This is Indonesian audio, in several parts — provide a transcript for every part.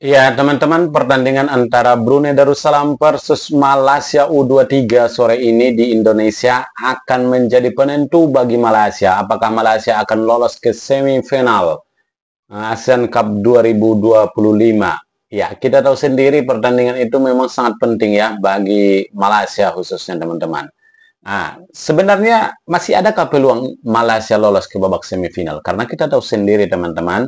Ya, teman-teman, pertandingan antara Brunei Darussalam versus Malaysia U23 sore ini di Indonesia akan menjadi penentu bagi Malaysia. Apakah Malaysia akan lolos ke semifinal ASEAN Cup 2025? Ya, kita tahu sendiri pertandingan itu memang sangat penting ya bagi Malaysia khususnya, teman-teman. Nah, sebenarnya masih adakah peluang Malaysia lolos ke babak semifinal? Karena kita tahu sendiri, teman-teman,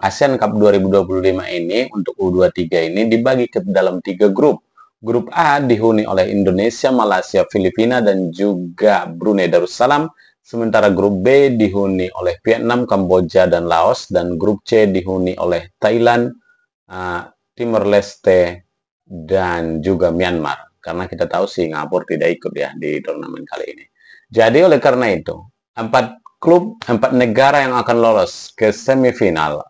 ASEAN Cup 2025 ini untuk U23 ini dibagi ke dalam 3 grup. Grup A dihuni oleh Indonesia, Malaysia, Filipina, dan juga Brunei Darussalam. Sementara grup B dihuni oleh Vietnam, Kamboja, dan Laos. Dan grup C dihuni oleh Thailand, Timor Leste, dan juga Myanmar. Karena kita tahu Singapura tidak ikut ya di turnamen kali ini. Jadi oleh karena itu, 4 negara yang akan lolos ke semifinal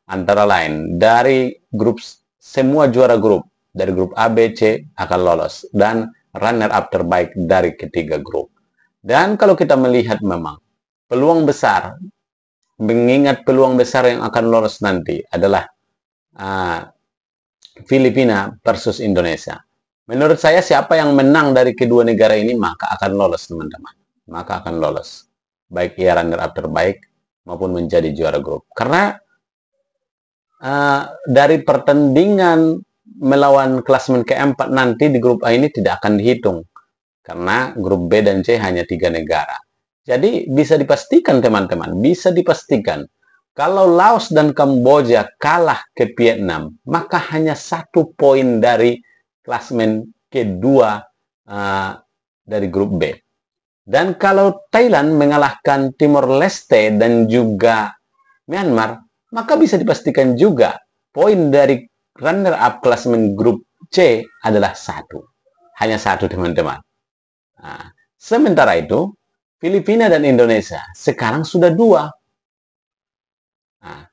antara lain dari grup semua juara grup dari grup A, B, C akan lolos dan runner up terbaik dari ketiga grup. Dan kalau kita melihat memang peluang besar, mengingat peluang besar yang akan lolos nanti adalah Filipina versus Indonesia. Menurut saya siapa yang menang dari kedua negara ini maka akan lolos, teman-teman. Maka akan lolos. Baik ia runner up terbaik maupun menjadi juara grup. Karena dari pertandingan melawan klasmen keempat nanti di grup A ini tidak akan dihitung. Karena grup B dan C hanya 3 negara. Jadi bisa dipastikan, teman-teman, bisa dipastikan kalau Laos dan Kamboja kalah ke Vietnam, maka hanya 1 poin dari klasmen kedua dari grup B. Dan kalau Thailand mengalahkan Timor Leste dan juga Myanmar, maka bisa dipastikan juga poin dari runner-up klasmen grup C adalah 1. Hanya 1, teman-teman. Nah, sementara itu, Filipina dan Indonesia sekarang sudah 2. Nah,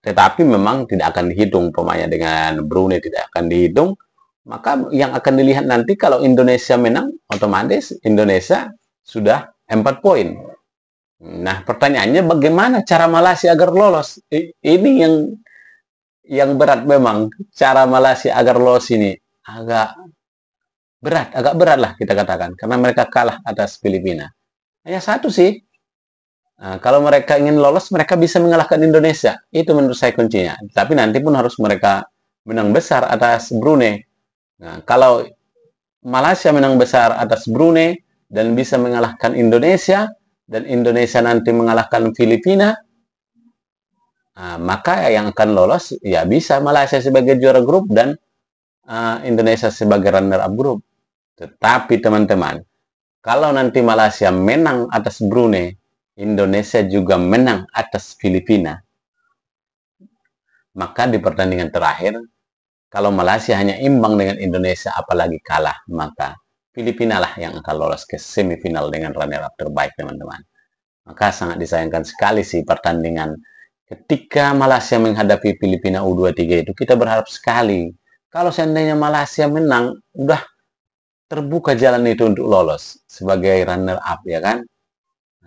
tetapi memang tidak akan dihitung pemainnya dengan Brunei tidak akan dihitung. Maka yang akan dilihat nanti kalau Indonesia menang, otomatis Indonesia sudah 4 poin. Nah, pertanyaannya bagaimana cara Malaysia agar lolos? Ini yang berat memang. Cara Malaysia agar lolos ini agak berat lah kita katakan. Karena mereka kalah atas Filipina. Hanya 1 sih. Nah, kalau mereka ingin lolos, mereka bisa mengalahkan Indonesia. Itu menurut saya kuncinya. Tapi nanti pun harus mereka menang besar atas Brunei. Nah, kalau Malaysia menang besar atas Brunei dan bisa mengalahkan Indonesia, dan Indonesia nanti mengalahkan Filipina, maka yang akan lolos ya bisa Malaysia sebagai juara grup dan Indonesia sebagai runner-up grup. Tetapi teman-teman, kalau nanti Malaysia menang atas Brunei, Indonesia juga menang atas Filipina, maka di pertandingan terakhir, kalau Malaysia hanya imbang dengan Indonesia apalagi kalah, maka Filipina lah yang akan lolos ke semifinal dengan runner-up terbaik, teman-teman. Maka sangat disayangkan sekali sih pertandingan ketika Malaysia menghadapi Filipina U23 itu. Kita berharap sekali kalau seandainya Malaysia menang, udah terbuka jalan itu untuk lolos sebagai runner-up, ya kan?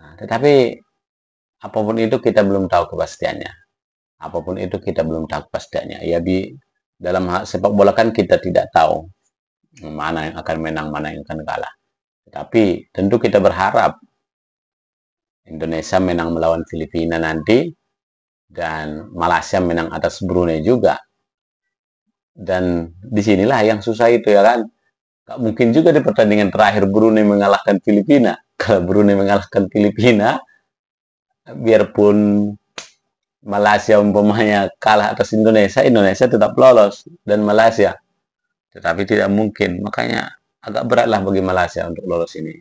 Nah, tetapi apapun itu kita belum tahu kepastiannya. Apapun itu kita belum tahu kepastiannya. Ya, dalam hal sepak bola kan kita tidak tahu mana yang akan menang, mana yang akan kalah. Tapi tentu kita berharap Indonesia menang melawan Filipina nanti dan Malaysia menang atas Brunei juga. Dan disinilah yang susah itu, ya kan? Gak mungkin juga di pertandingan terakhir Brunei mengalahkan Filipina. Kalau Brunei mengalahkan Filipina, biarpun Malaysia umpamanya kalah atas Indonesia, Indonesia tetap lolos dan Malaysia. Tetapi tidak mungkin, makanya agak beratlah bagi Malaysia untuk lolos ini.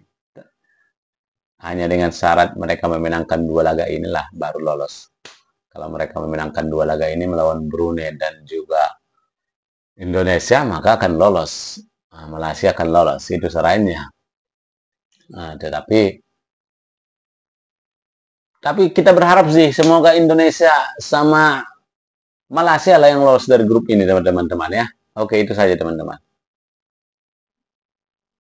Hanya dengan syarat mereka memenangkan 2 laga inilah baru lolos. Kalau mereka memenangkan 2 laga ini melawan Brunei dan juga Indonesia, maka akan lolos. Malaysia akan lolos, itu syaratnya. Tetapi kita berharap sih semoga Indonesia sama Malaysia lah yang lolos dari grup ini, teman-teman ya. Oke, itu saja, teman-teman.